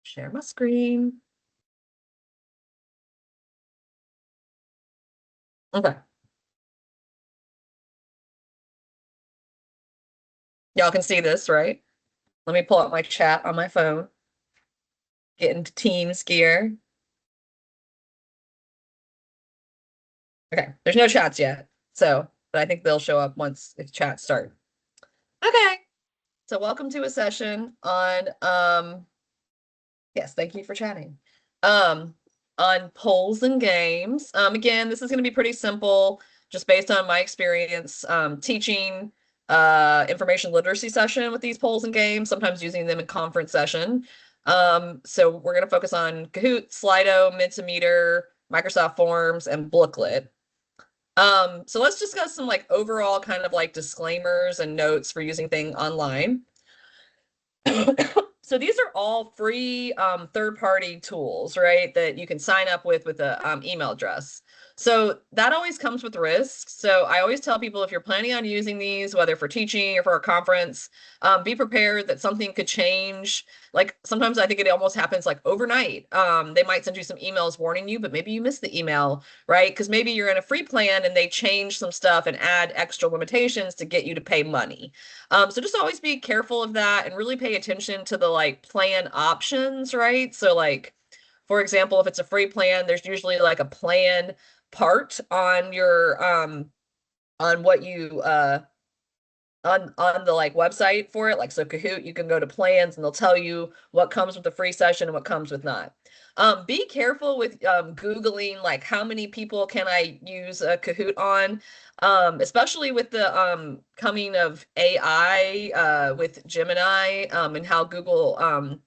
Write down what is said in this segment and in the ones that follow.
Share my screen. Okay. Y'all can see this, right? Let me pull up my chat on my phone. Get into Teams gear. Okay, there's no chats yet. So, but I think they'll show up once if chats start. Okay. So welcome to a session on yes, thank you for chatting. On polls and games. Again, this is going to be pretty simple, just based on my experience teaching information literacy session with these polls and games, sometimes using them in conference session. So we're going to focus on Kahoot, Slido, Mentimeter, Microsoft Forms, and Blooket. So let's discuss some like overall kind of like disclaimers and notes for using things online. So these are all free third-party tools, right, that you can sign up with a email address. So that always comes with risks. So I always tell people, if you're planning on using these, whether for teaching or for a conference, be prepared that something could change. Like sometimes I think it almost happens like overnight. They might send you some emails warning you, but maybe you missed the email, right? Because maybe you're in a free plan and they change some stuff and add extra limitations to get you to pay money. So just always be careful of that and really pay attention to the like plan options, right? So like, for example, if it's a free plan, there's usually like a plan part on your on what you on the like website for it. Like so Kahoot, you can go to plans and they'll tell you what comes with the free session and what comes with not. Be careful with Googling like how many people can I use a Kahoot on, especially with the coming of AI with Gemini and how Google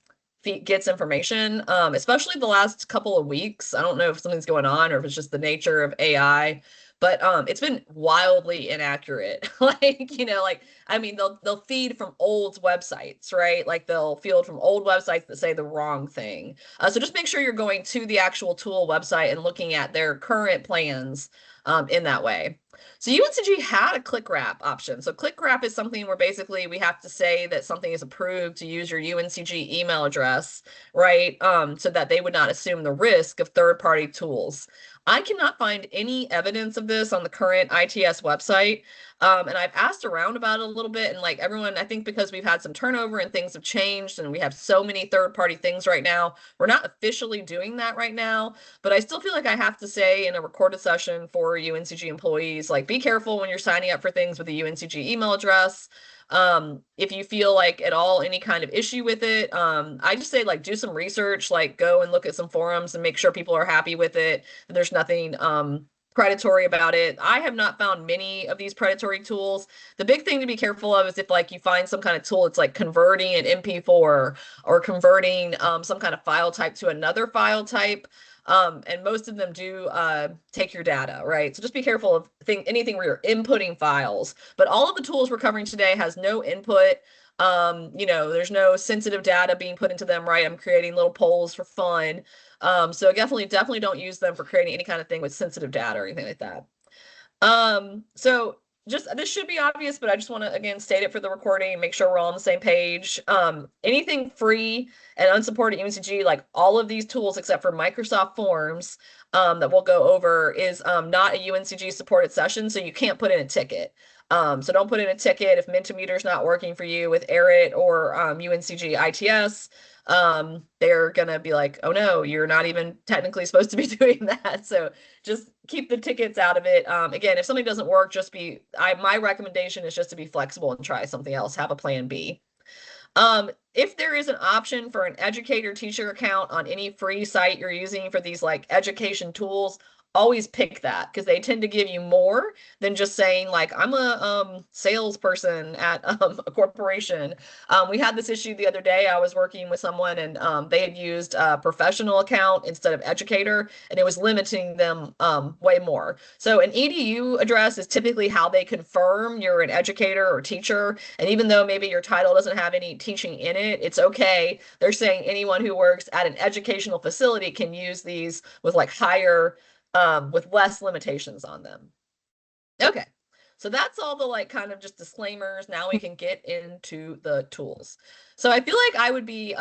gets information, especially the last couple of weeks. I don't know if something's going on or if it's just the nature of AI, but it's been wildly inaccurate. Like, you know, like I mean, they'll feed from old websites, right? Like they'll field from old websites that say the wrong thing. So just make sure you're going to the actual tool website and looking at their current plans in that way. So UNCG had a click wrap option. So click wrap is something where basically we have to say that something is approved to use your UNCG email address, right? So that they would not assume the risk of third-party tools. I cannot find any evidence of this on the current ITS website. And I've asked around about it a little bit, and like everyone, I think because we've had some turnover and things have changed and we have so many third-party things right now, we're not officially doing that right now. But I still feel like I have to say in a recorded session for UNCG employees, like be careful when you're signing up for things with a UNCG email address. If you feel like at all any kind of issue with it, I just say like do some research, like go and look at some forums and make sure people are happy with it. There's nothing predatory about it. I have not found many of these predatory tools. The big thing to be careful of is if like you find some kind of tool, it's like converting an MP4 or converting some kind of file type to another file type. And most of them do take your data, right? So just be careful of anything where you're inputting files. But all of the tools we're covering today has no input. You know, there's no sensitive data being put into them, right? I'm creating little polls for fun. So definitely don't use them for creating any kind of thing with sensitive data or anything like that. So just this should be obvious, but I just want to again state it for the recording and make sure we're all on the same page. Anything free and unsupported UNCG, like all of these tools except for Microsoft Forms, that we'll go over is not a UNCG supported session, so you can't put in a ticket. So don't put in a ticket if Mentimeter is not working for you with ERIT or UNCG ITS. They're gonna be like, oh no, you're not even technically supposed to be doing that. So just keep the tickets out of it. Again, if something doesn't work, my recommendation is just to be flexible and try something else, have a plan B. If there is an option for an educator teacher account on any free site you're using for these like education tools, always pick that because they tend to give you more than just saying like I'm a salesperson at a corporation. We had this issue the other day. I was working with someone and they had used a professional account instead of educator, and it was limiting them way more. So an EDU address is typically how they confirm you're an educator or teacher. And even though maybe your title doesn't have any teaching in it, it's okay. They're saying anyone who works at an educational facility can use these with like higher with less limitations on them. Okay, So that's all the like kind of just disclaimers. Now we can get into the tools. So I feel like I would be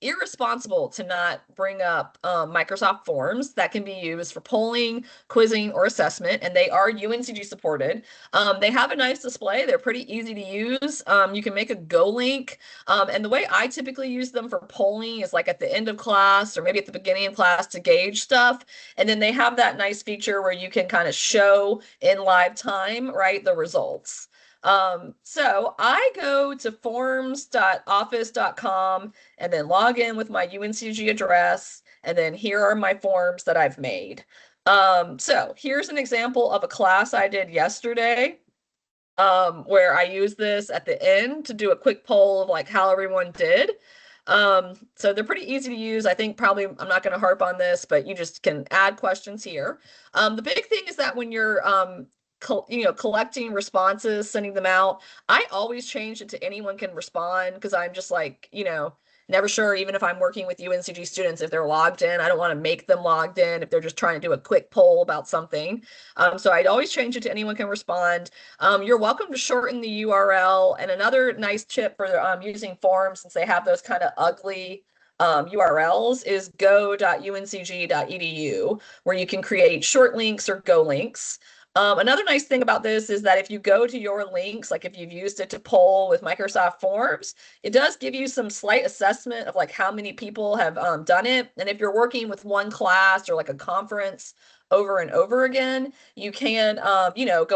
irresponsible to not bring up Microsoft Forms that can be used for polling, quizzing, or assessment, and they are UNCG supported. They have a nice display. They're pretty easy to use. You can make a Go link. And the way I typically use them for polling is like at the end of class or maybe at the beginning of class to gauge stuff. And then they have that nice feature where you can kind of show in live time, right, the results. So I go to forms.office.com and then log in with my UNCG address. And then here are my forms that I've made. So here's an example of a class I did yesterday, where I use this at the end to do a quick poll of like how everyone did. So they're pretty easy to use. I think probably I'm not going to harp on this, but you just can add questions here. The big thing is that when you're collecting responses, sending them out, I always change it to anyone can respond because I'm just like, never sure, even if I'm working with UNCG students, if they're logged in, I don't want to make them logged in if they're just trying to do a quick poll about something. So I'd always change it to anyone can respond. You're welcome to shorten the URL. And another nice tip for using forms, since they have those kind of ugly URLs, is go.uncg.edu, where you can create short links or Go links. Another nice thing about this is that if you go to your links, like if you've used it to poll with Microsoft Forms, it does give you some slight assessment of like how many people have done it. And if you're working with one class or like a conference over and over again, you can, go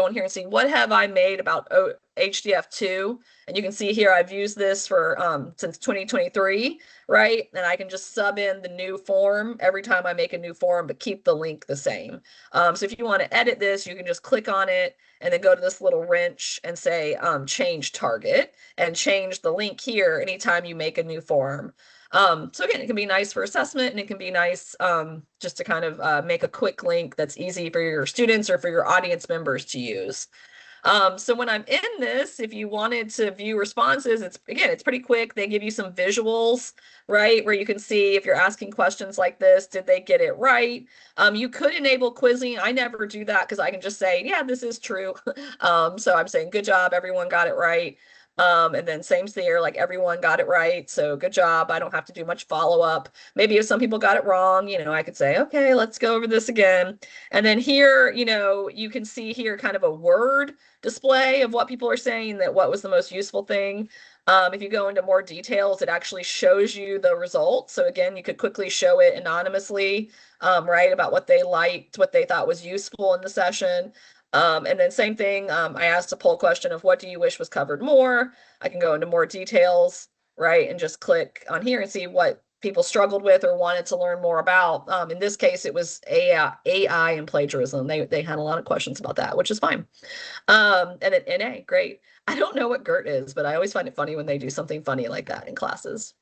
in here and see what have I made about HDF2. And you can see here I've used this for since 2023, right? And I can just sub in the new form every time I make a new form, but keep the link the same. So if you want to edit this, you can just click on it and then go to this little wrench and say change target and change the link here anytime you make a new form. So again, it can be nice for assessment, and it can be nice just to kind of make a quick link that's easy for your students or for your audience members to use. So when I'm in this, if you wanted to view responses, it's pretty quick. They give you some visuals, right, where you can see if you're asking questions like this, did they get it right? You could enable quizzing. I never do that because I can just say, yeah, this is true. So I'm saying, good job, everyone got it right. And then same here, like everyone got it right. So good job. I don't have to do much follow-up. Maybe if some people got it wrong, I could say, okay, let's go over this again. And then here, you can see here kind of a word display of what people are saying, that what was the most useful thing. If you go into more details, it actually shows you the results. So again, you could quickly show it anonymously, right, about what they liked, what they thought was useful in the session. And then same thing, I asked a poll question of what do you wish was covered more? I can go into more details, right, and just click on here and see what people struggled with or wanted to learn more about. In this case, it was AI and plagiarism. They had a lot of questions about that, which is fine. And then NA, great. I don't know what GERT is, but I always find it funny when they do something funny like that in classes.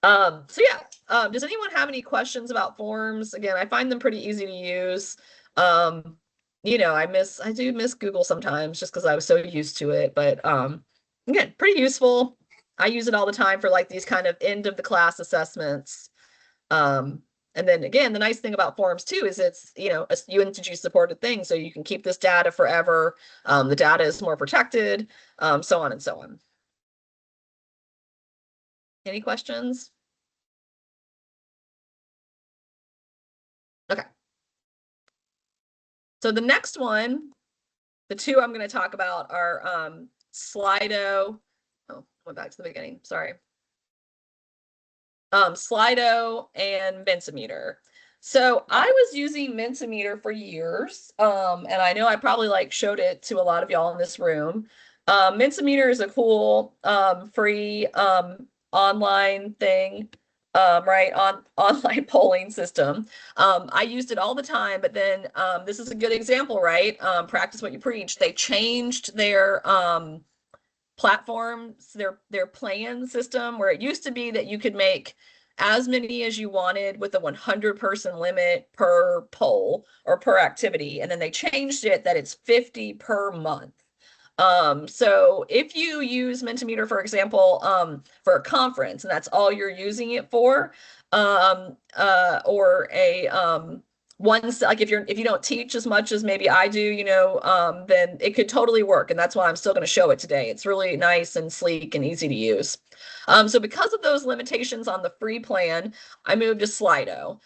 So yeah, does anyone have any questions about forms? Again, I find them pretty easy to use. I do miss Google sometimes just because I was so used to it, but again, pretty useful. I use it all the time for like these kind of end of the class assessments. And then again, the nice thing about forms too is it's, a UNCG supported thing. So you can keep this data forever. The data is more protected, so on and so on. Any questions? Okay. So the next one, the two I'm going to talk about are Slido. Oh, went back to the beginning. Sorry. Slido and Mentimeter. So I was using Mentimeter for years, and I know I probably showed it to a lot of y'all in this room. Mentimeter is a cool free online thing, right, online polling system. I used it all the time, but then this is a good example, right? Practice what you preach. They changed their platforms, their plan system, where it used to be that you could make as many as you wanted with a 100-person limit per poll or per activity. And then they changed it that it's 50 per month. So if you use Mentimeter, for example, for a conference, and that's all you're using it for, or a like if you don't teach as much as maybe I do, then it could totally work. And that's why I'm still going to show it today. It's really nice and sleek and easy to use. So because of those limitations on the free plan, I moved to Slido.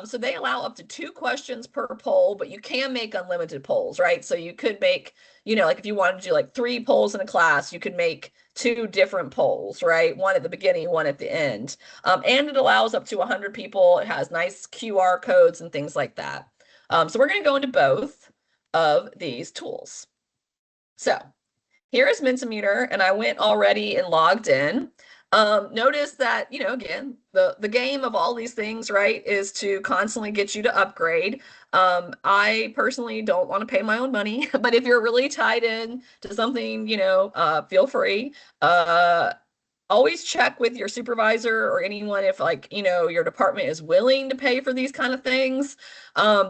So they allow up to 2 questions per poll, but you can make unlimited polls, right? So you could make, like if you wanted to do like 3 polls in a class, you could make 2 different polls, right? One at the beginning, one at the end. And it allows up to 100 people. It has nice QR codes and things like that. So we're going to go into both of these tools. So here is Mentimeter, and I went already and logged in. Notice that, again, the game of all these things, right, is to constantly get you to upgrade. I personally don't want to pay my own money, but if you're really tied in to something, feel free. Always check with your supervisor or anyone if your department is willing to pay for these kind of things.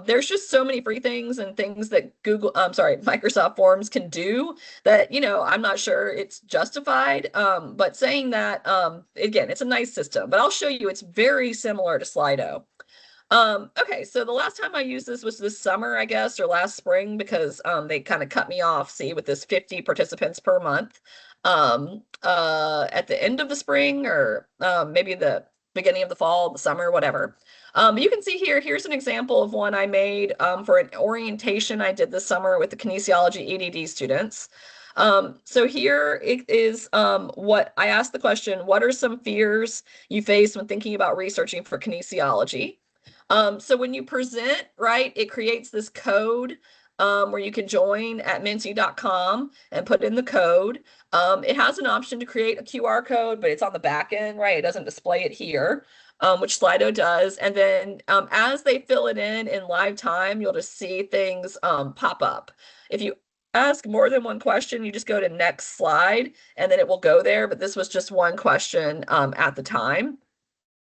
There's just so many free things and things that Microsoft Forms can do that, I'm not sure it's justified. But saying that, again, it's a nice system, but I'll show you it's very similar to Slido. Okay, so the last time I used this was this summer, I guess, or last spring, because they kind of cut me off, see, with this 50 participants per month. At the end of the spring or maybe the beginning of the fall, the summer, whatever. But you can see here's an example of one I made for an orientation I did this summer with the kinesiology EDD students. So here it is what I asked the question, what are some fears you face when thinking about researching for kinesiology? So when you present, right, it creates this code where you can join at menti.com and put in the code. It has an option to create a QR code, but it's on the back end, right? It doesn't display it here, which Slido does. And then as they fill it in live time, you'll just see things pop up. If you ask more than one question, you just go to next slide and then it will go there. But this was just one question at the time,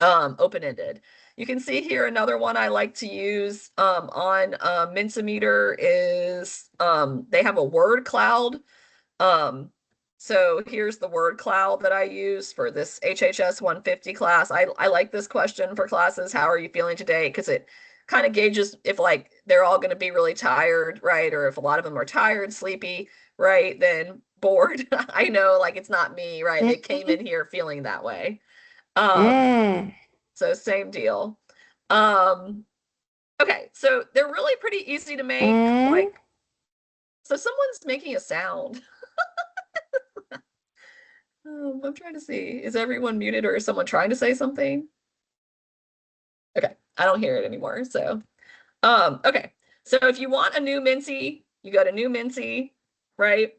open-ended. You can see here another one I like to use on Mentimeter is they have a word cloud. So here's the word cloud that I use for this HHS 150 class. I like this question for classes. How are you feeling today? Because it kind of gauges if like they're all going to be really tired, right? Or if a lot of them are tired, sleepy, right? Then bored. I know like it's not me, right? They came in here feeling that way. So same deal. Okay, so they're really pretty easy to make. Like, so someone's making a sound. I'm trying to see. Is everyone muted or is someone trying to say something? Okay, I don't hear it anymore. So, okay. So if you want a new Menti, you go to new Menti, right?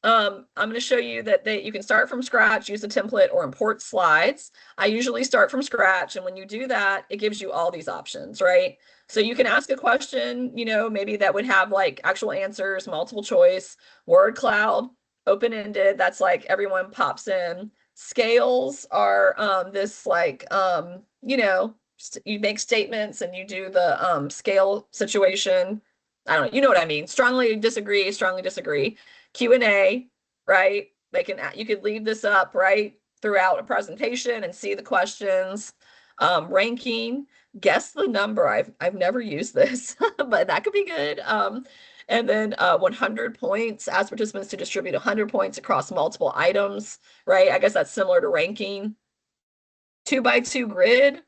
I'm going to show you that you can start from scratch, use a template, or import slides. I usually start from scratch, and when you do that, it gives you all these options, right? So you can ask a question, maybe that would have like actual answers, multiple choice, word cloud, open-ended. That's like everyone pops in. Scales are this like, you make statements and you do the scale situation. I don't know, you know what I mean. Strongly disagree, strongly disagree. Q&A, right? You could leave this up, right, throughout a presentation and see the questions. Ranking, guess the number. I've never used this, but that could be good. And then 100 points, ask participants to distribute 100 points across multiple items, right? I guess that's similar to ranking. 2x2 grid,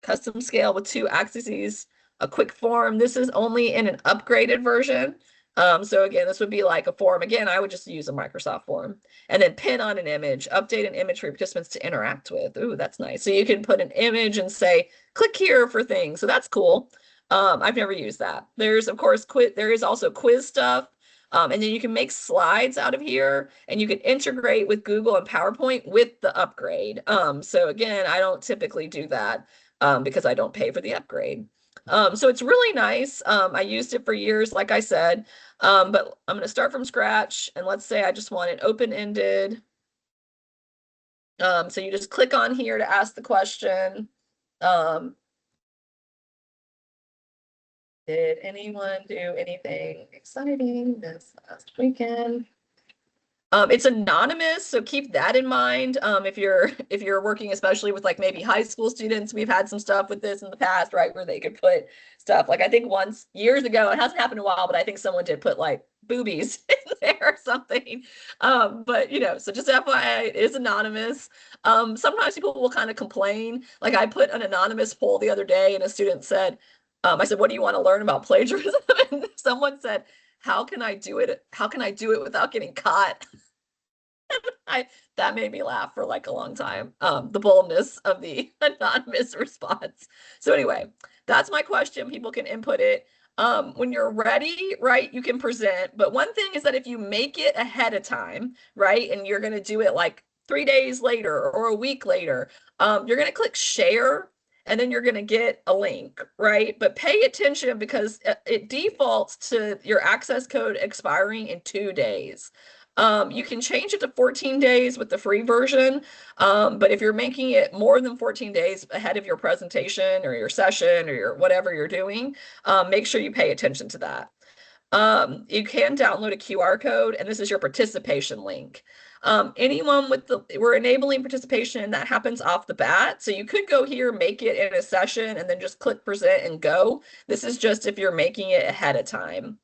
custom scale with 2 axes, a quick form. This is only in an upgraded version. So again, this would be like a form. Again, I would just use a Microsoft form. And then pin on an image, update an image for participants to interact with. Ooh, that's nice. So you can put an image and say, click here for things. So that's cool. I've never used that. There's, of course, there is also quiz stuff. And then you can make slides out of here and you can integrate with Google and PowerPoint with the upgrade. So again, I don't typically do that because I don't pay for the upgrade. So it's really nice. I used it for years, like I said, but I'm going to start from scratch. And let's say I just want it open-ended. So you just click on here to ask the question. Did anyone do anything exciting this last weekend? It's anonymous, so keep that in mind. If you're working especially with like maybe high school students, we've had some stuff with this in the past, right, where they could put stuff like I think once years ago, it hasn't happened in a while, but I think someone did put like boobies in there or something. But you know, so just FYI, it is anonymous. Sometimes people will kind of complain. Like I put an anonymous poll the other day, and a student said, I said, "What do you want to learn about plagiarism?" And someone said, "How can I do it? How can I do it without getting caught?" I that made me laugh for like a long time. The boldness of the anonymous response. So anyway, that's my question. People can input it. When you're ready, right, you can present. But one thing is that if you make it ahead of time, right, and you're gonna do it like 3 days later or a week later, you're gonna click share and then you're going to get a link, right? But pay attention because it defaults to your access code expiring in 2 days. You can change it to 14 days with the free version, but if you're making it more than 14 days ahead of your presentation or your session or your whatever you're doing, make sure you pay attention to that. You can download a QR code, and this is your participation link. Anyone with we're enabling participation, that happens off the bat. So you could go here, make it in a session, and then just click present and go. This is just if you're making it ahead of time.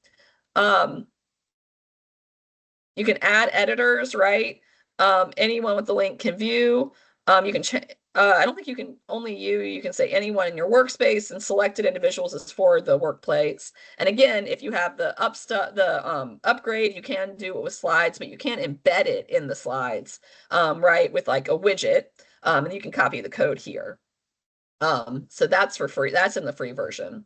You can add editors, right? Anyone with the link can view. You can change. I don't think you can only you can say anyone in your workspace, and selected individuals is for the workplace. And again, if you have the upgrade, you can do it with slides, but you can't embed it in the slides, right? With like a widget, and you can copy the code here. So that's for free. That's in the free version.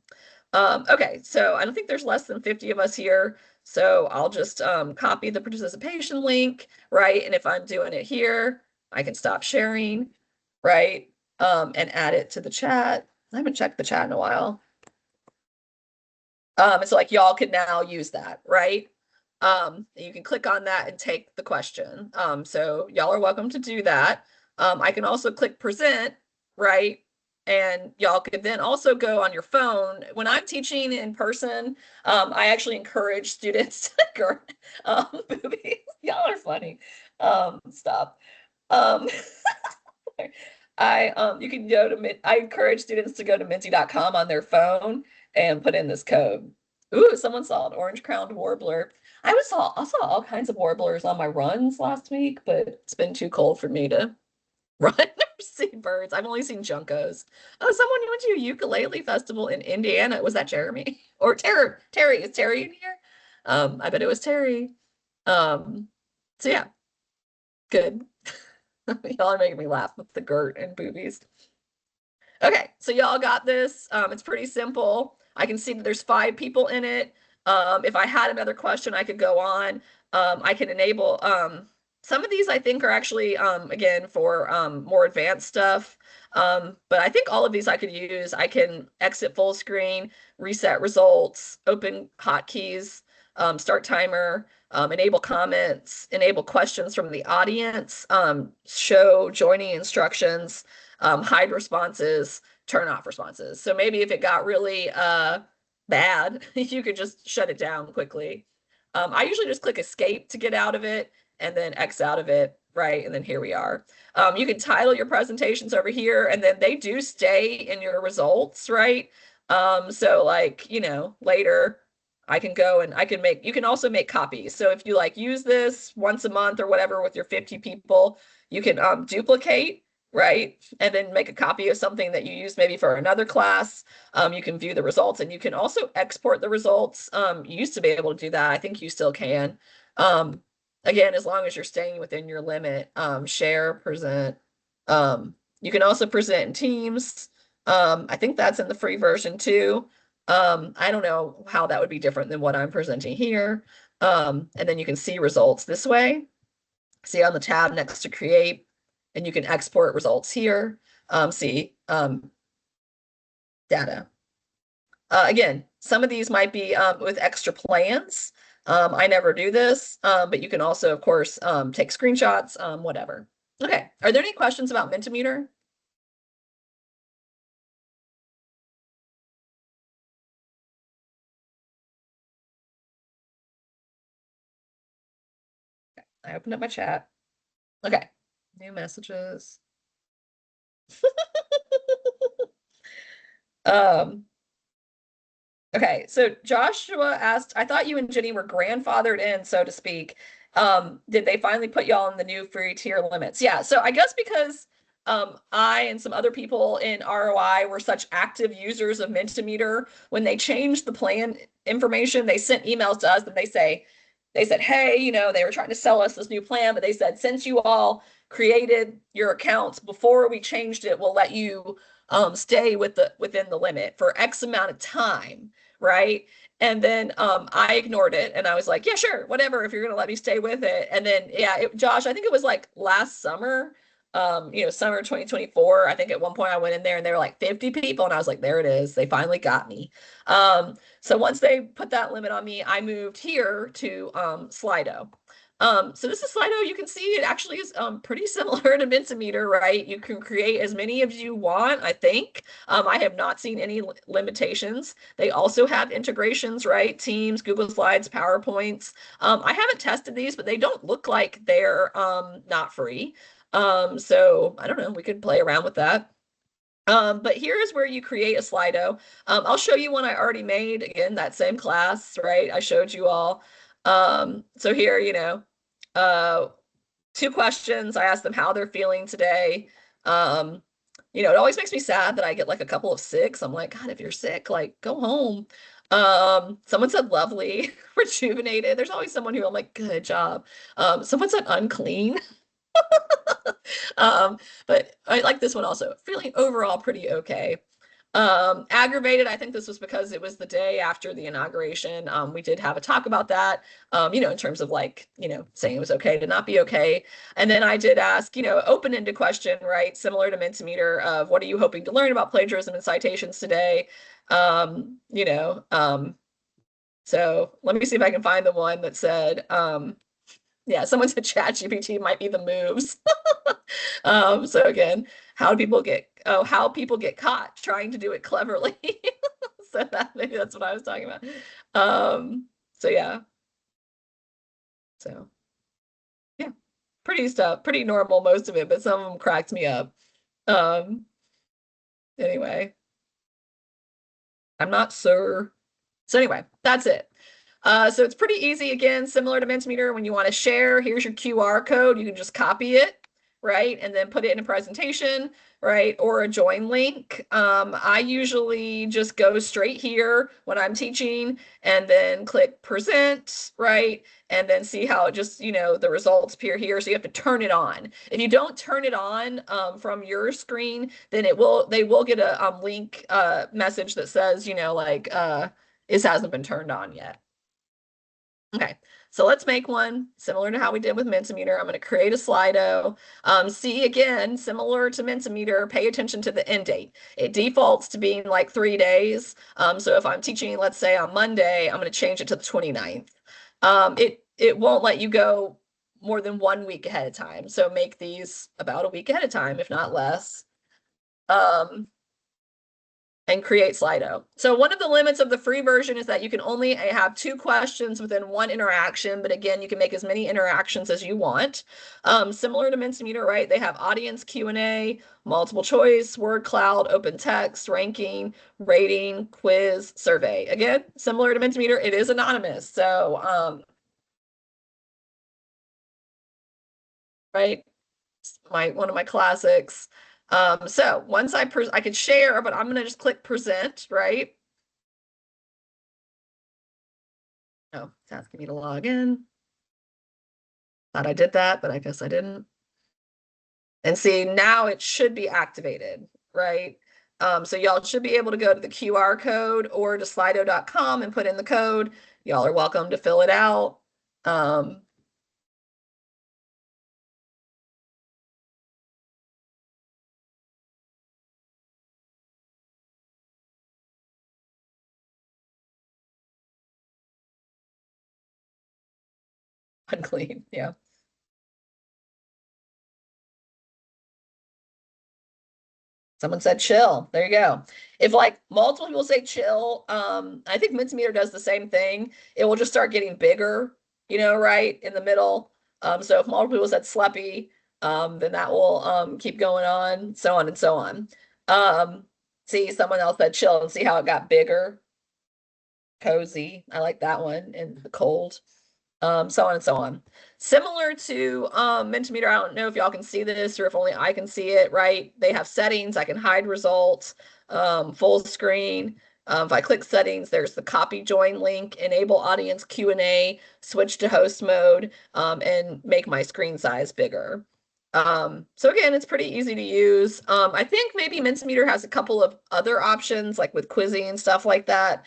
Okay, so I don't think there's less than 50 of us here. So I'll just copy the participation link, right? And if I'm doing it here, I can stop sharing, right? And add it to the chat. I haven't checked the chat in a while. And so like y'all could now use that, right? You can click on that and take the question. So y'all are welcome to do that. I can also click present, right? And y'all could then also go on your phone. When I'm teaching in person, I actually encourage students to boobies. Y'all are funny. Stop. Um, you can go to I encourage students to go to menti.com on their phone and put in this code. Ooh, someone saw an orange-crowned warbler. I saw all kinds of warblers on my runs last week, but it's been too cold for me to run or see birds. I've only seen juncos. Oh, someone went to a ukulele festival in Indiana. Was that Jeremy? Or Terry? Is Terry in here? I bet it was Terry. So yeah, good. Y'all are making me laugh with the girt and boobies. Okay, so y'all got this. It's pretty simple. I can see that there's 5 people in it. If I had another question, I could go on. I can enable some of these I think are actually again for more advanced stuff. But I think all of these I could use. I can exit full screen, reset results, open hotkeys, start timer, enable comments, enable questions from the audience, show joining instructions, hide responses, turn off responses. So maybe if it got really bad, you could just shut it down quickly. I usually just click escape to get out of it and then X out of it, right? And then here we are. You can title your presentations over here, and then they do stay in your results, right? So like, you know, later I can go and you can also make copies. So if you like use this once a month or whatever with your 50 people, you can duplicate, right? And then make a copy of something that you use maybe for another class. You can view the results, and you can also export the results. You used to be able to do that. I think you still can. Again, as long as you're staying within your limit, share, present. You can also present in Teams. I think that's in the free version too. I don't know how that would be different than what I'm presenting here. And then you can see results this way. See on the tab next to create, and you can export results here. See data. Again, some of these might be with extra plans. I never do this, but you can also, of course, take screenshots, whatever. Okay, are there any questions about Mentimeter? I opened up my chat. Okay. New messages. Um, okay, so Joshua asked, I thought you and Jenny were grandfathered in, so to speak. Did they finally put y'all in the new free tier limits? Yeah, so I guess because I and some other people in ROI were such active users of Mentimeter, when they changed the plan information, they sent emails to us and they said, hey, they were trying to sell us this new plan, but they said, since you all created your accounts before we changed it, we'll let you stay within the limit for X amount of time, right? And then I ignored it and I was like, yeah, sure, whatever, if you're gonna let me stay with it. And then yeah, Josh, I think it was like last summer, summer 2024. I think at one point I went in there and there were like 50 people, and I was like, there it is. They finally got me. So once they put that limit on me, I moved here to Slido. So this is Slido. You can see it actually is pretty similar to Mentimeter, right? You can create as many as you want, I think. I have not seen any limitations. They also have integrations, right? Teams, Google Slides, PowerPoints. I haven't tested these, but they don't look like they're not free. So I don't know, we could play around with that. But here's where you create a Slido. I'll show you one I already made. Again, that same class, right? I showed you all. So here, uh, 2 questions. I asked them how they're feeling today. It always makes me sad that I get like a couple of sicks. I'm like, God, if you're sick, like go home. Someone said lovely, rejuvenated. There's always someone who I'm like, good job. Someone said unclean. Um, but I like this one also. Feeling overall pretty okay. Aggravated, I think this was because it was the day after the inauguration. We did have a talk about that, in terms of like, saying it was okay to not be okay. And then I did ask, open-ended question, right? Similar to Mentimeter of what are you hoping to learn about plagiarism and citations today? So let me see if I can find the one that said, yeah, someone said ChatGPT might be the moves. So again, how people get caught trying to do it cleverly. So maybe that's what I was talking about. So yeah. So yeah, pretty normal, most of it, but some of them cracked me up. Um, anyway, I'm not sure. So anyway, that's it. So it's pretty easy, again, similar to Mentimeter. When you want to share, here's your QR code. You can just copy it, right? And then put it in a presentation, right? Or a join link. I usually just go straight here when I'm teaching and then click present, right? And then see how it just, the results appear here. So you have to turn it on. If you don't turn it on from your screen, then they will get a link message that says, this hasn't been turned on yet. Okay, so let's make one similar to how we did with Mentimeter. I'm going to create a Slido. See, again, similar to Mentimeter, pay attention to the end date. It defaults to being like 3 days. So if I'm teaching, let's say on Monday, I'm going to change it to the 29th. It won't let you go more than 1 week ahead of time. So make these about a week ahead of time, if not less. And create Slido. So one of the limits of the free version is that you can only have 2 questions within 1 interaction, but again, you can make as many interactions as you want. Similar to Mentimeter, right? They have audience Q&A, multiple choice, word cloud, open text, ranking, rating, quiz, survey. Again, similar to Mentimeter, it is anonymous. So, right? One of my classics. So once I could share, but I'm going to just click present, right? Oh, it's asking me to log in. Thought I did that, but I guess I didn't. And see, now it should be activated, right? So y'all should be able to go to the QR code or to slido.com and put in the code. Y'all are welcome to fill it out. Unclean, yeah. Someone said chill. There you go. If like multiple people say chill, I think Mentimeter does the same thing. It will just start getting bigger, right in the middle. So if multiple people said Sleppy, then that will keep going on, so on and so on. See, someone else said chill, and see how it got bigger. Cozy. I like that one. And the cold. So on and so on. Similar to Mentimeter, I don't know if y'all can see this or if only I can see it, right? They have settings. I can hide results, full screen. If I click settings, there's the copy join link, enable audience Q&A, switch to host mode, and make my screen size bigger. So again, it's pretty easy to use. I think maybe Mentimeter has a couple of other options, like with quizzing and stuff like that.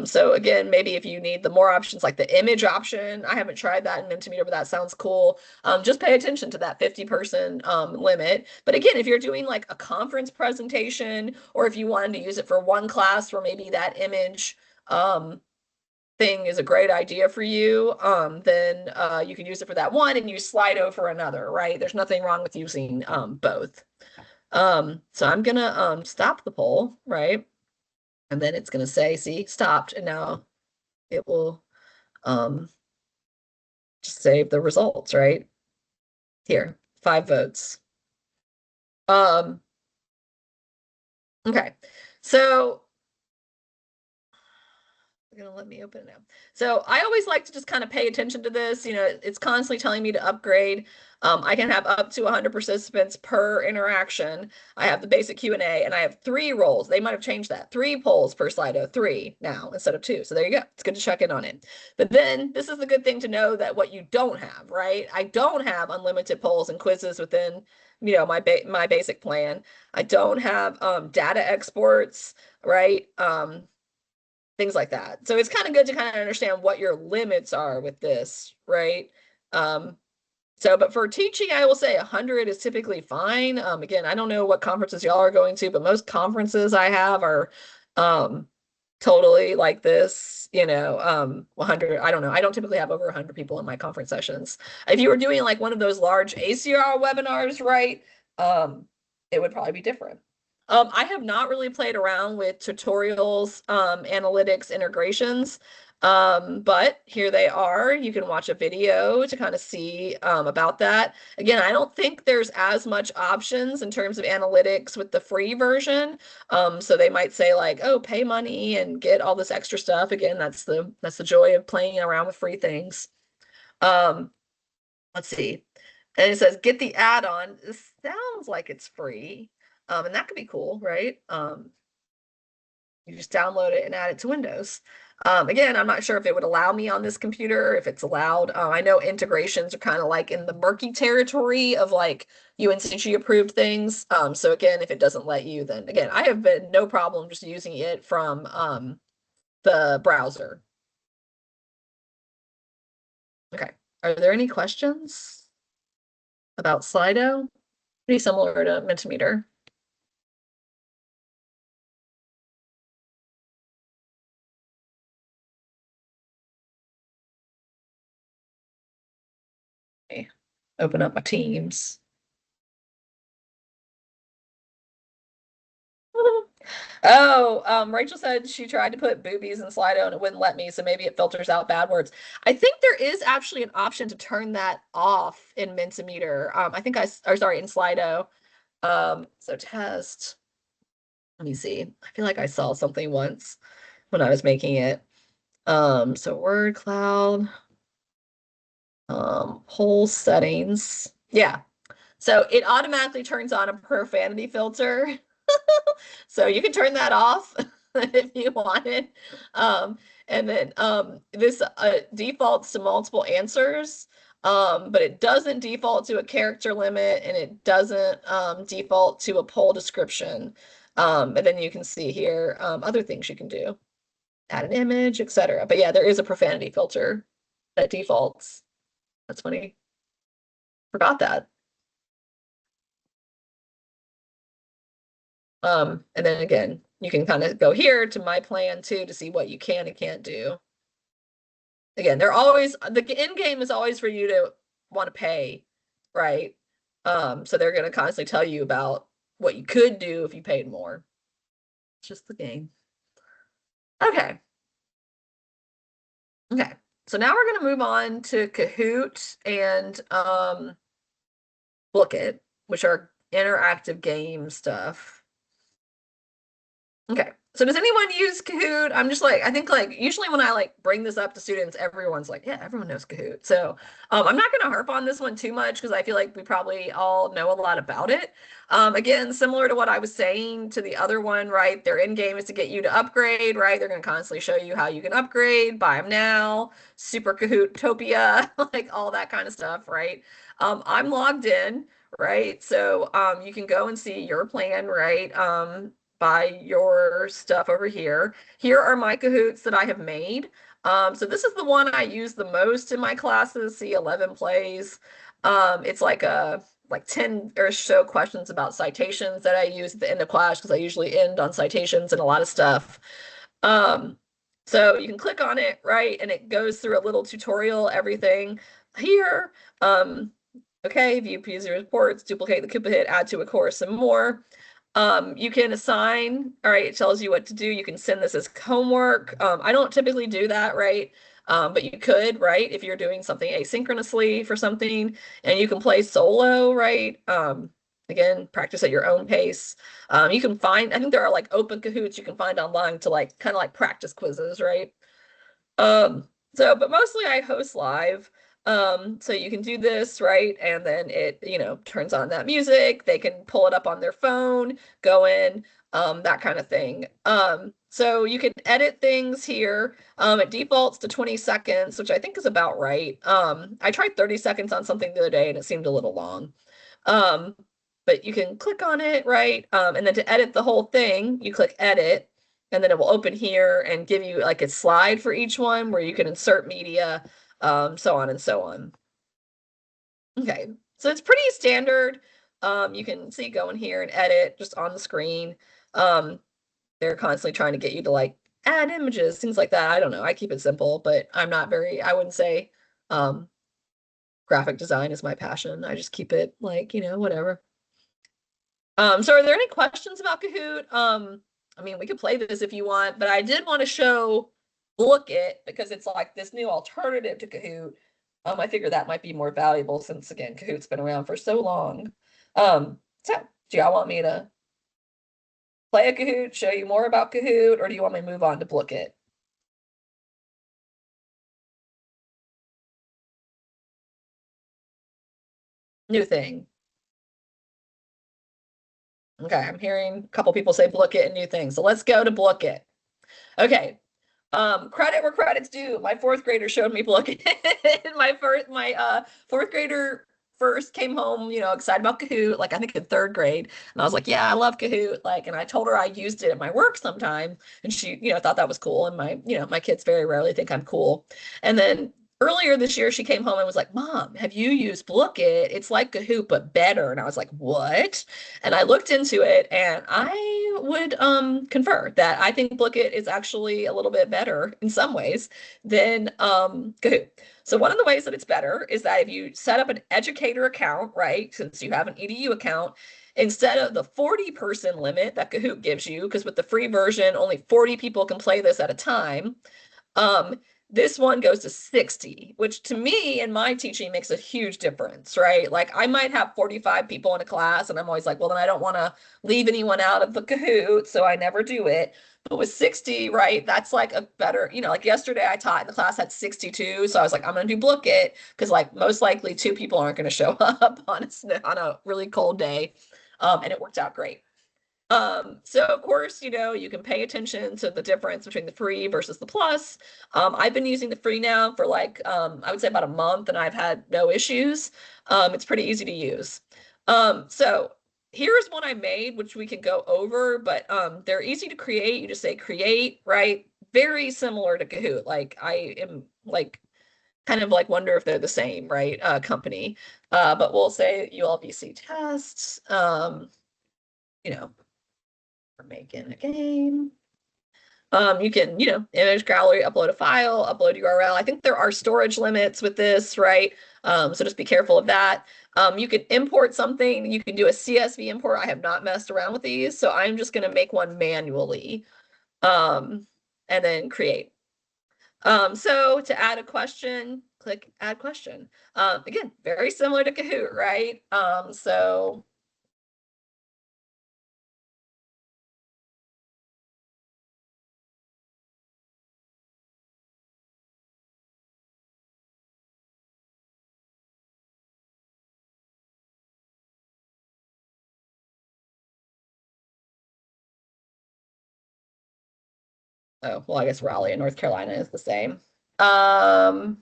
So again, maybe if you need the more options, like the image option, I haven't tried that in Mentimeter, but that sounds cool. Just pay attention to that 50-person limit. But again, if you're doing like a conference presentation, or if you wanted to use it for one class where maybe that image thing is a great idea for you, then you can use it for that one and use Slido for another, right? There's nothing wrong with using both. So I'm gonna stop the poll, right? And then it's gonna say, see, stopped, and now it will just save the results, right? Here, 5 votes. Okay, so gonna let me open it now. So I always like to just kind of pay attention to this. You know, it's constantly telling me to upgrade. I can have up to 100 participants per interaction. I have the basic Q&A, and I have 3 roles. They might have changed that. 3 polls per Slido, 3 now instead of 2. So there you go. It's good to check in on it. But then this is the good thing to know that what you don't have, right? I don't have unlimited polls and quizzes within, you know, my basic plan. I don't have data exports, right? Things like that. So it's kind of good to kind of understand what your limits are with this, right? But for teaching, I will say 100 is typically fine. Again, I don't know what conferences y'all are going to, but most conferences I have are totally like this, 100. I don't know. I don't typically have over 100 people in my conference sessions. If you were doing like one of those large ACR webinars, right, it would probably be different. I have not really played around with tutorials, analytics, integrations, but here they are. You can watch a video to kind of see about that. Again, I don't think there's as much options in terms of analytics with the free version. So they might say like, oh, pay money and get all this extra stuff. Again, that's the joy of playing around with free things. Let's see. And it says, get the add-on. This sounds like it's free. And that could be cool, right? You just download it and add it to Windows. Again, I'm not sure if it would allow me on this computer, if it's allowed. I know integrations are kind of like in the murky territory of like UNCG approved things. So again, if it doesn't let you, then again, I have been no problem just using it from the browser. Okay. Are there any questions about Slido? Pretty similar to Mentimeter. Open up my Teams. Oh, Rachel said she tried to put boobies in Slido and it wouldn't let me, so maybe it filters out bad words. I think there is actually an option to turn that off in Mentimeter. I think sorry, in Slido. So test. Let me see. I feel like I saw something once when I was making it. So word cloud, whole settings. Yeah. So it automatically turns on a profanity filter. So you can turn that off if you wanted. And then this defaults to multiple answers, but it doesn't default to a character limit, and it doesn't default to a poll description. And then you can see here other things you can do. Add an image, etc. But yeah, there is a profanity filter that defaults. That's funny. Forgot that. And then again, you can kind of go here to my plan too to see what you can and can't do. Again, they're always, the end game is always for you to want to pay, right? So they're going to constantly tell you about what you could do if you paid more. It's just the game. Okay. Okay. so now we're going to move on to Kahoot and Blooket, which are interactive game stuff. Okay. So does anyone use Kahoot? I'm just like, I think like usually when I like bring this up to students, everyone's like, yeah, everyone knows Kahoot. So I'm not going to harp on this one too much because I feel like we probably all know a lot about it. Again, similar to what I was saying to the other one, right? Their end game is to get you to upgrade, right? They're going to constantly show you how you can upgrade, buy them now, super Kahootopia, like all that kind of stuff, right? I'm logged in, right? So you can go and see your plan, right? Buy your stuff over here. Here are my Kahoots that I have made. So this is the one I use the most in my classes, C11 plays. It's like 10 or so questions about citations that I use at the end of class because I usually end on citations and a lot of stuff. So you can click on it, right? And it goes through a little tutorial, everything here. Okay, view user reports, duplicate the Cupid hit, add to a course, and more. You can assign, all right, it tells you what to do. You can send this as homework. I don't typically do that, right? But you could, right? If you're doing something asynchronously for something and you can play solo, right? Again, practice at your own pace. You can find, I think there are like open Kahoots you can find online to like kind of like practice quizzes, right? But mostly I host live. So you can do this, right? And then it, turns on that music. They can pull it up on their phone, go in, that kind of thing. So you can edit things here. It defaults to 20 seconds, which I think is about right. I tried 30 seconds on something the other day and it seemed a little long. But you can click on it, right? And then to edit the whole thing, you click edit. And then it will open here and give you like a slide for each one where you can insert media, so on and so on. Okay, so it's pretty standard. You can see go in here and edit just on the screen. They're constantly trying to get you to like add images, things like that. I don't know. I keep it simple, but I'm not very, I wouldn't say graphic design is my passion. I just keep it like, whatever. So are there any questions about Kahoot? I mean, we could play this if you want, but I did want to show Blooket because it's like this new alternative to Kahoot. I figure that might be more valuable since again, Kahoot's been around for so long. So do y'all want me to play a Kahoot, show you more about Kahoot, or do you want me to move on to Blooket? New thing. Okay, I'm hearing a couple people say Blooket and new things. So let's go to Blooket. Okay, credit where credit's due. My fourth grader showed me Blooket. my fourth grader first came home, excited about Kahoot, like I think in third grade. And I was like, yeah, I love Kahoot. Like, and I told her I used it at my work sometime. And she, thought that was cool. And my kids very rarely think I'm cool. And then earlier this year, she came home and was like, Mom, have you used Blooket? It's like Kahoot, but better. And I was like, what? And I looked into it and I would confer that I think Blooket is actually a little bit better in some ways than Kahoot. So one of the ways that it's better is that if you set up an educator account, right, since you have an EDU account, instead of the 40-person limit that Kahoot gives you, because with the free version, only 40 people can play this at a time, this one goes to 60, which to me in my teaching makes a huge difference, right? Like I might have 45 people in a class and I'm always like, well, then I don't want to leave anyone out of the Kahoot, so I never do it. But with 60, right, that's like a better, like yesterday I taught and the class had 62. So I was like, I'm going to do Blooket because like most likely 2 people aren't going to show up on a really cold day. And it worked out great. So of course, you can pay attention to the difference between the free versus the plus. I've been using the free now for like, I would say about a month and I've had no issues. It's pretty easy to use. So here's one I made, which we can go over, but they're easy to create. You just say create, right? Very similar to Kahoot. Like I am like, kind of like wonder if they're the same, right? Company. But we'll say ULVC tests, we're making a game. You can, image gallery, upload a file, upload URL. I think there are storage limits with this, right? So just be careful of that. You can import something. You can do a CSV import. I have not messed around with these, so I'm just going to make one manually and then create. So to add a question, click add question. Again, very similar to Kahoot, right? So oh, well, I guess Raleigh in North Carolina is the same. Um,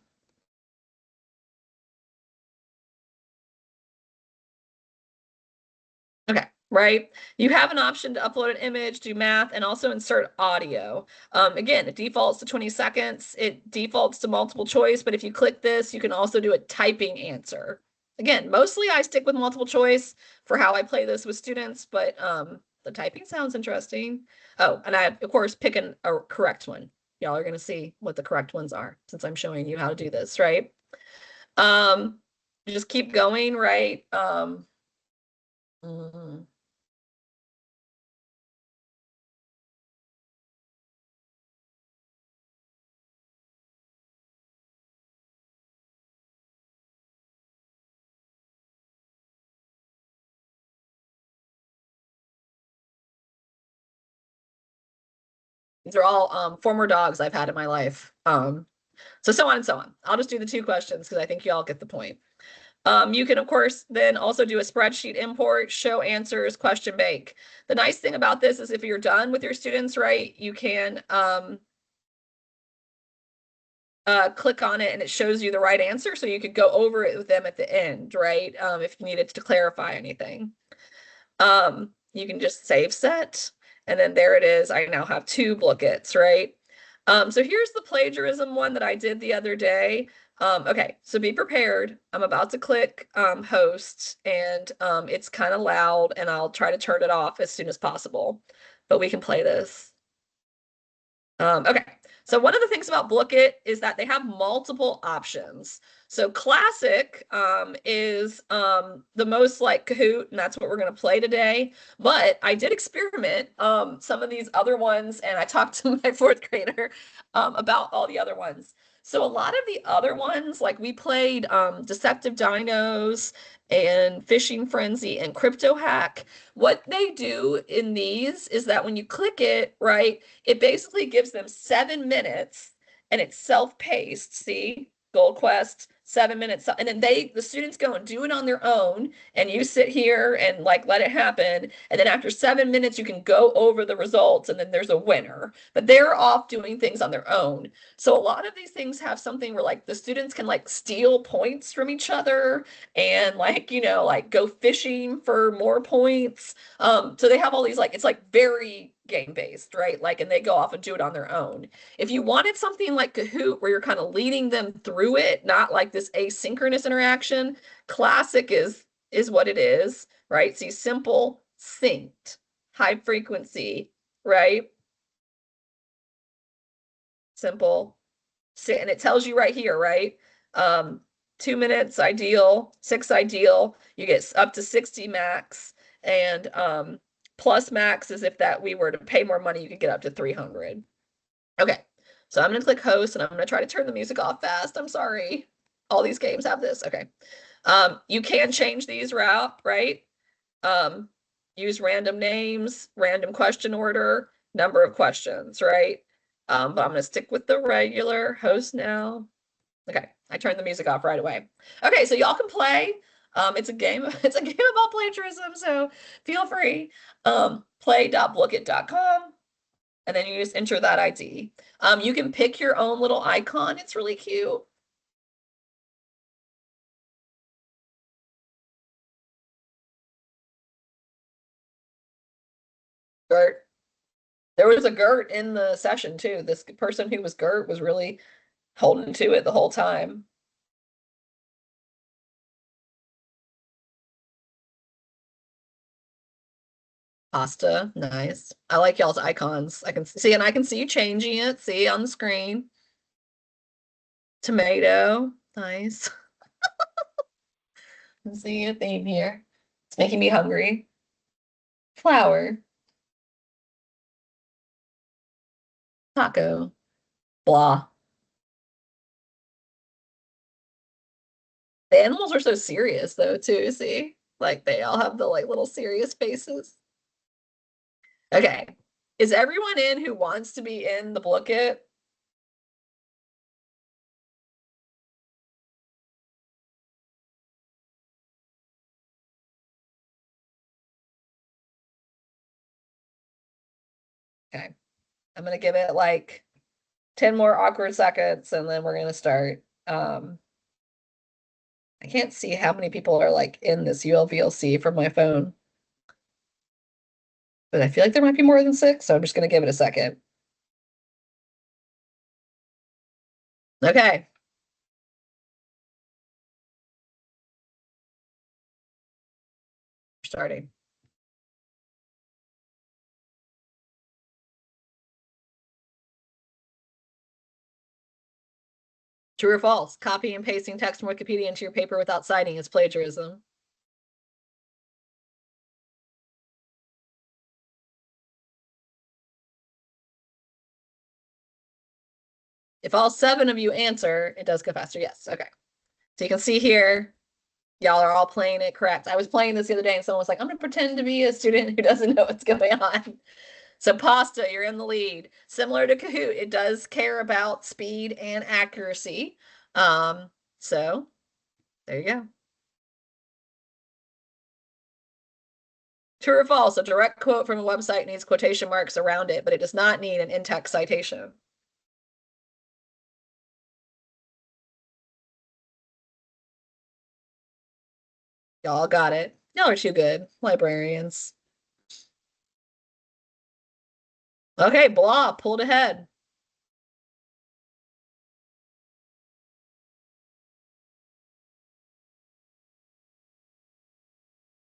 okay, right. You have an option to upload an image, do math, and also insert audio. Again, it defaults to 20 seconds. It defaults to multiple choice, but if you click this, you can also do a typing answer. Again, mostly I stick with multiple choice for how I play this with students, but the typing sounds interesting. Oh, and I, of course, pick a correct one. Y'all are going to see what the correct ones are since I'm showing you how to do this, right? Um, you just keep going, right? Mhm. These are all former dogs I've had in my life. So on and so on. I'll just do the two questions because I think you all get the point. You can, of course, then also do a spreadsheet import, show answers, question bank. The nice thing about this is if you're done with your students, right, you can click on it and it shows you the right answer. So you could go over it with them at the end, right? If you needed to clarify anything. You can just save set, and then there it is. I now have two Blookets, right? So here's the plagiarism one that I did the other day. Okay, so be prepared. I'm about to click host, and it's kind of loud, and I'll try to turn it off as soon as possible, but we can play this. Okay, so one of the things about Blooket is that they have multiple options. So classic is the most like Kahoot, and that's what we're going to play today. But I did experiment some of these other ones, and I talked to my fourth grader about all the other ones. So a lot of the other ones, like we played Deceptive Dinos and Fishing Frenzy and Crypto Hack. What they do in these is that when you click it, right, it basically gives them 7 minutes and it's self-paced. See, Gold Quest, 7 minutes. And then the students go and do it on their own. And you sit here and like let it happen. And then after 7 minutes, you can go over the results and then there's a winner. But they're off doing things on their own. So a lot of these things have something where like the students can like steal points from each other and like, like go fishing for more points. So they have all these like, it's like very game based, right? Like, and they go off and do it on their own. If you wanted something like Kahoot where you're kind of leading them through it, not like this asynchronous interaction, classic is what it is, right? See, simple, synced, high frequency, right? Simple, and it tells you right here, right? 2 minutes ideal, 6 ideal. You get up to 60 max, and plus max is if that we were to pay more money, you could get up to 300. Okay, so I'm gonna click host, and I'm gonna try to turn the music off fast. I'm sorry. All these games have this. Okay. You can change these route, right? Um, use random names, random question order, number of questions, right? But I'm gonna stick with the regular host now. Okay, I turned the music off right away. Okay, so y'all can play. It's a game. It's a game about plagiarism, so feel free. Play.blooket.com, and then you just enter that ID. You can pick your own little icon. It's really cute. Gert. There was a Gert in the session too. This person who was Gert was really holding to it the whole time. Pasta, nice. I like y'all's icons. I can see, and I can see you changing it. See on the screen. Tomato, nice. I'm seeing a theme here. It's making me hungry. Flour, taco, blah. The animals are so serious though, too, see? Like they all have the like little serious faces. Okay. Is everyone in who wants to be in the Blooket? Okay. I'm gonna give it like 10 more awkward seconds and then we're gonna start. I can't see how many people are like in this ULVLC from my phone, but I feel like there might be more than 6, so I'm just gonna give it a second. Okay. Starting. True or false? Copy and pasting text from Wikipedia into your paper without citing is plagiarism. If all 7 of you answer, it does go faster. Yes. Okay. So you can see here, y'all are all playing it correct. I was playing this the other day and someone was like, I'm going to pretend to be a student who doesn't know what's going on. So pasta, you're in the lead. Similar to Kahoot, it does care about speed and accuracy. So there you go. True or false, a direct quote from a website needs quotation marks around it, but it does not need an in-text citation. Y'all got it. Y'all are too good, librarians. Okay, blah, pulled ahead.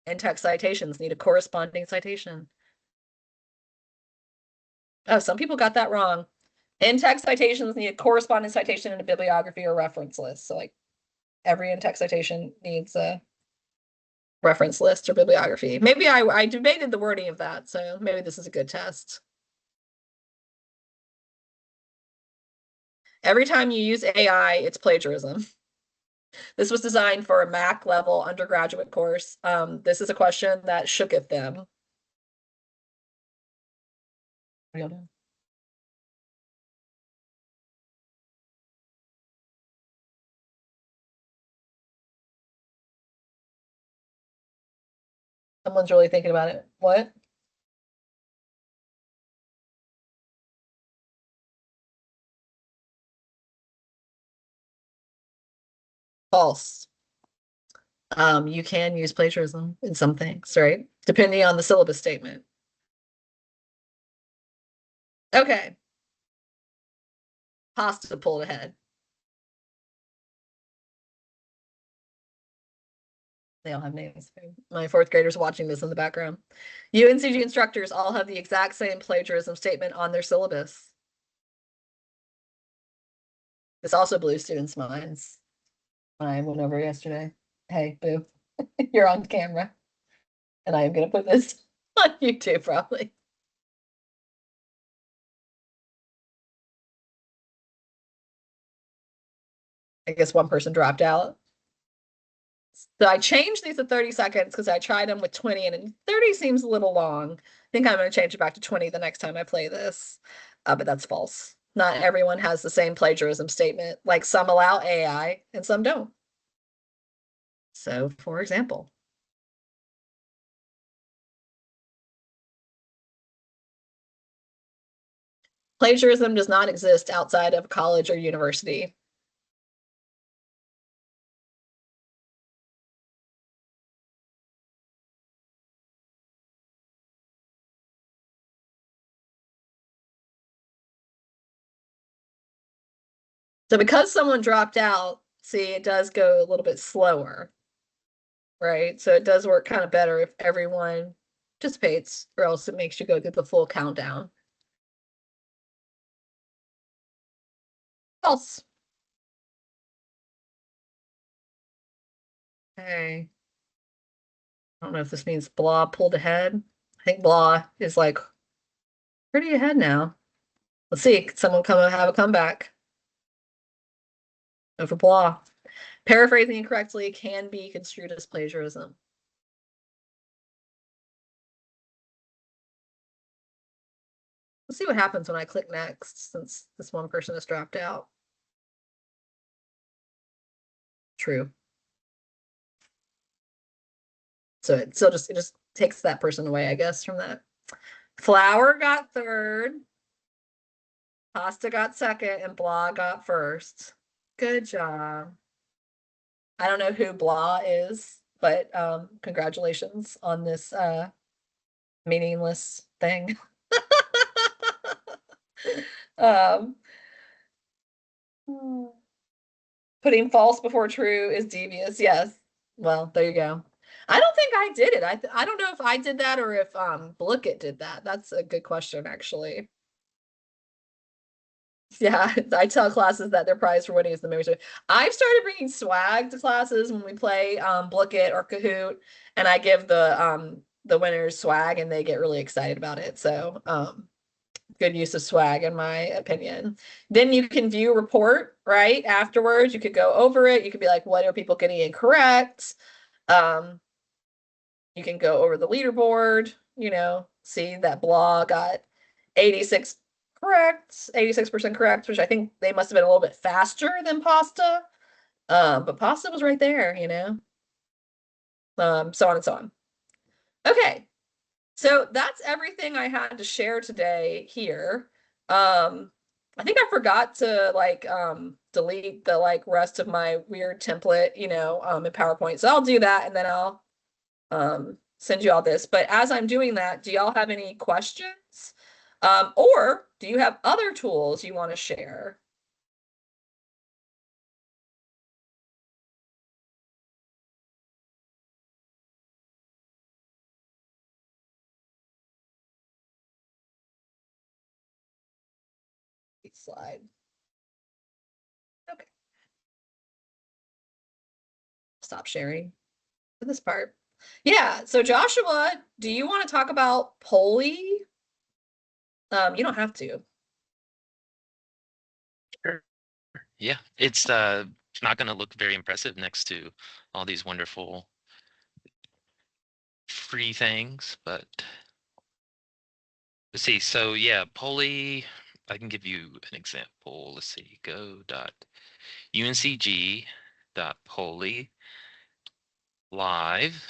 In-text citations need a corresponding citation. Oh, some people got that wrong. In-text citations need a corresponding citation in a bibliography or reference list. So like every in-text citation needs a reference list or bibliography. Maybe I debated the wording of that, so maybe this is a good test. Every time you use AI, it's plagiarism. This was designed for a Mac level undergraduate course. This is a question that shooketh them. Someone's really thinking about it. What? False. You can use plagiarism in some things, right? Depending on the syllabus statement. Okay. Pasta pulled ahead. They all have names. My 4th graders watching this in the background. UNCG instructors all have the exact same plagiarism statement on their syllabus. This also blew students' minds when I went over yesterday. Hey, boo, you're on camera. And I am going to put this on YouTube probably. I guess one person dropped out. So I changed these to 30 seconds because I tried them with 20 and 30 seems a little long. I think I'm going to change it back to 20 the next time I play this. But that's false. Not everyone has the same plagiarism statement. Like some allow AI and some don't. So, for example, plagiarism does not exist outside of college or university. So because someone dropped out, see, it does go a little bit slower, right? So it does work kind of better if everyone participates, or else it makes you go through the full countdown. False. Okay. I don't know if this means blah pulled ahead. I think blah is like pretty ahead now. Let's see. Could someone come have a comeback over blah? Paraphrasing incorrectly can be construed as plagiarism. Let's see what happens when I click next, since this one person has dropped out. True. So it just takes that person away, I guess, from that. Flower got third, pasta got second, and blah got first. Good job. I don't know who blah is, but congratulations on this meaningless thing. um Putting false before true is devious. Yes. Well, there you go. I don't think I did it. I don't know if I did that or if Blooket did that. That's a good question, actually. Yeah, I tell classes that their prize for winning is the memory swag. I've started bringing swag to classes when we play Blooket or Kahoot, and I give the winners swag, and they get really excited about it. So good use of swag, in my opinion. Then you can view report, right? Afterwards, you could go over it. You could be like, what are people getting incorrect? You can go over the leaderboard, see that blah got 86 correct, 86% correct, which I think they must have been a little bit faster than pasta. But pasta was right there, so on and so on. Okay. So that's everything I had to share today here. I think I forgot to delete the rest of my weird template, in PowerPoint. So I'll do that and then I'll send you all this. But as I'm doing that, do y'all have any questions? Or do you have other tools you want to share? Slide. Okay. Stop sharing for this part. Yeah. So Joshua, do you want to talk about Polly? You don't have to. Sure. Yeah, it's not going to look very impressive next to all these wonderful free things, but let's see. So yeah, Polly, I can give you an example. Let's see, go.uncg.polly live,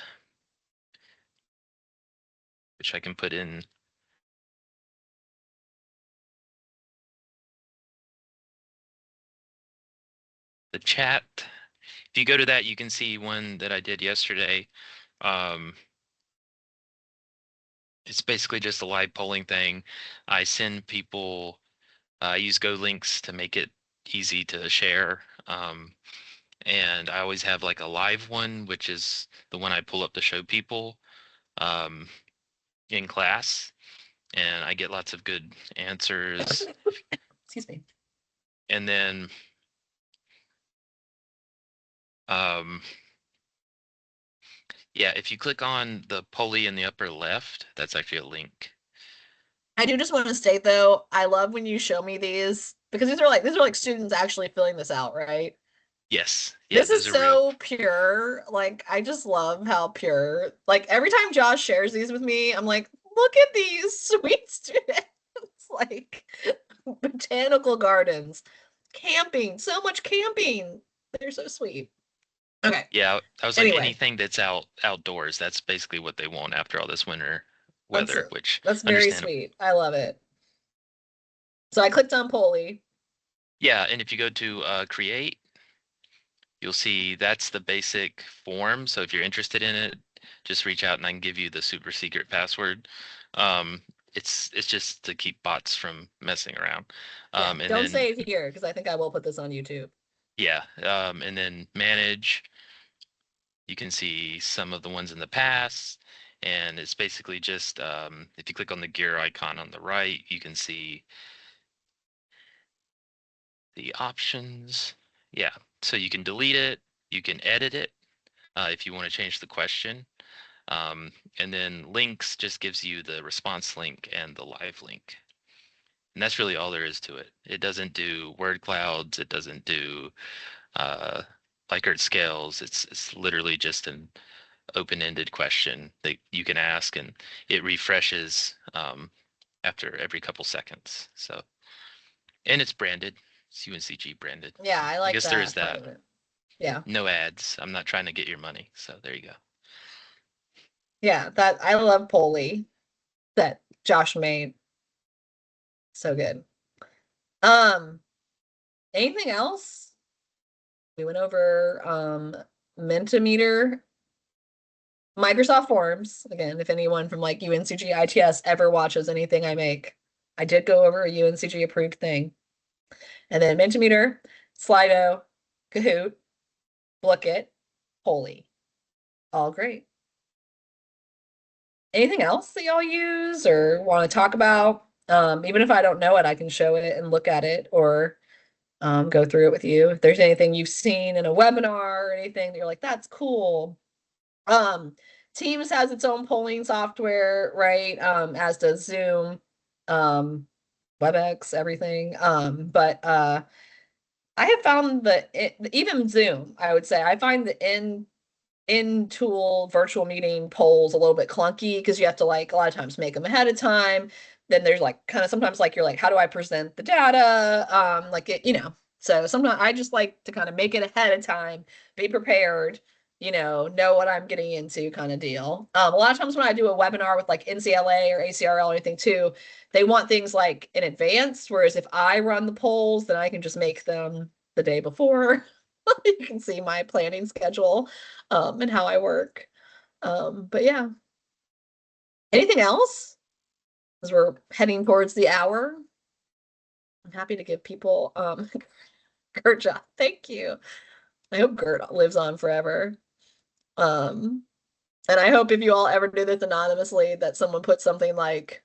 which I can put in the chat. If you go to that, you can see one that I did yesterday. It's basically just a live polling thing. I send people, I use Go links to make it easy to share. And I always have like a live one, which is the one I pull up to show people in class. And I get lots of good answers. Excuse me. And then yeah, if you click on the pulley in the upper left, that's actually a link. I do just want to state though, I love when you show me these because these are like students actually filling this out, right? Yes. Yeah, This is those are real. so pure. Like, I just love how pure. Like, every time Josh shares these with me, I'm like, look at these sweet students. Like, botanical gardens, camping, so much camping. They're so sweet. Okay. Yeah, I was like Anyway, anything that's outdoors, that's basically what they want after all this winter weather, which that's very understandable. sweet. I love it. So I clicked on Polly. Yeah, and if you go to create, you'll see that's the basic form. So if you're interested in it, just reach out and I can give you the super secret password. It's just to keep bots from messing around. Yeah, And don't then say it here because I think I will put this on YouTube. yeah, and then manage. You can see some of the ones in the past, and it's basically just if you click on the gear icon on the right, you can see the options. Yeah, so you can delete it, you can edit it if you want to change the question. And then links just gives you the response link and the live link. And that's really all there is to it. It doesn't do word clouds. It doesn't do Likert scales. It's literally just an open-ended question that you can ask, and it refreshes after every couple seconds. So, and it's branded. It's UNCG branded. Yeah, So I I like guess there is that part that. of it. Yeah. No ads. I'm not trying to get your money. So there you go. Yeah, that I love Polly that Josh made. So good. Um, anything else? We went over Mentimeter, Microsoft Forms. Again, if anyone from like UNCG ITS ever watches anything I make, I did go over a UNCG approved thing. And then Mentimeter, Slido, Kahoot, Blooket, Polly. All great. Anything else that y'all use or want to talk about? Even if I don't know it, I can show it and look at it or go through it with you. If there's anything you've seen in a webinar or anything that you're like, that's cool. Um, Teams has its own polling software, right? As does Zoom, um, WebEx, everything. But I have found that even Zoom, I would say, I find the in tool virtual meeting polls a little bit clunky because you have to like a lot of times make them ahead of time. Then there's like kind of sometimes like you're like, how do I present the data? Like it, so sometimes I just like to kind of make it ahead of time, be prepared, know what I'm getting into kind of deal. A lot of times when I do a webinar with like NCLA or ACRL or anything too, they want things like in advance. Whereas if I run the polls, then I can just make them the day before. You can see my planning schedule and how I work. But yeah. Anything else? As we're heading towards the hour. I'm happy to give people Gerja. Thank you. I hope Gert lives on forever. Um, and I hope if you all ever do this anonymously that someone puts something like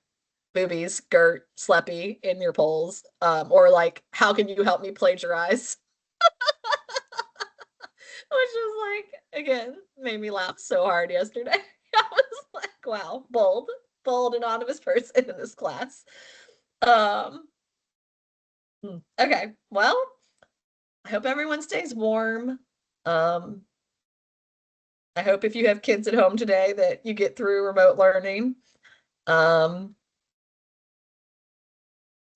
boobies, Gert, Sleppy in your polls. Or like, how can you help me plagiarize? Which was like, again, made me laugh so hard yesterday. I was like, wow, bold anonymous person in this class. Um, okay, well, I hope everyone stays warm. Um, I hope if you have kids at home today that you get through remote learning. Um,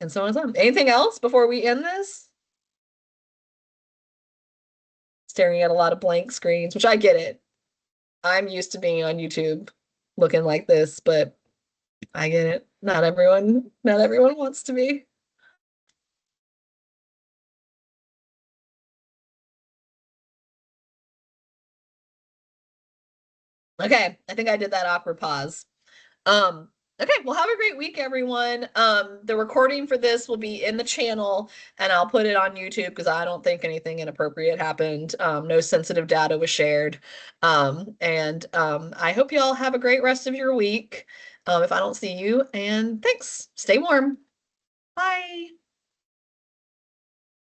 and so on and so on. Anything else before we end this? Staring at a lot of blank screens, which I get it. I'm used to being on YouTube looking like this, but I get it. Not everyone wants to be. Okay, I think I did that awkward pause. Okay, well, have a great week, everyone. The recording for this will be in the channel, and I'll put it on YouTube because I don't think anything inappropriate happened. No sensitive data was shared. And I hope you all have a great rest of your week. If I don't see you, and thanks. Stay warm. Bye.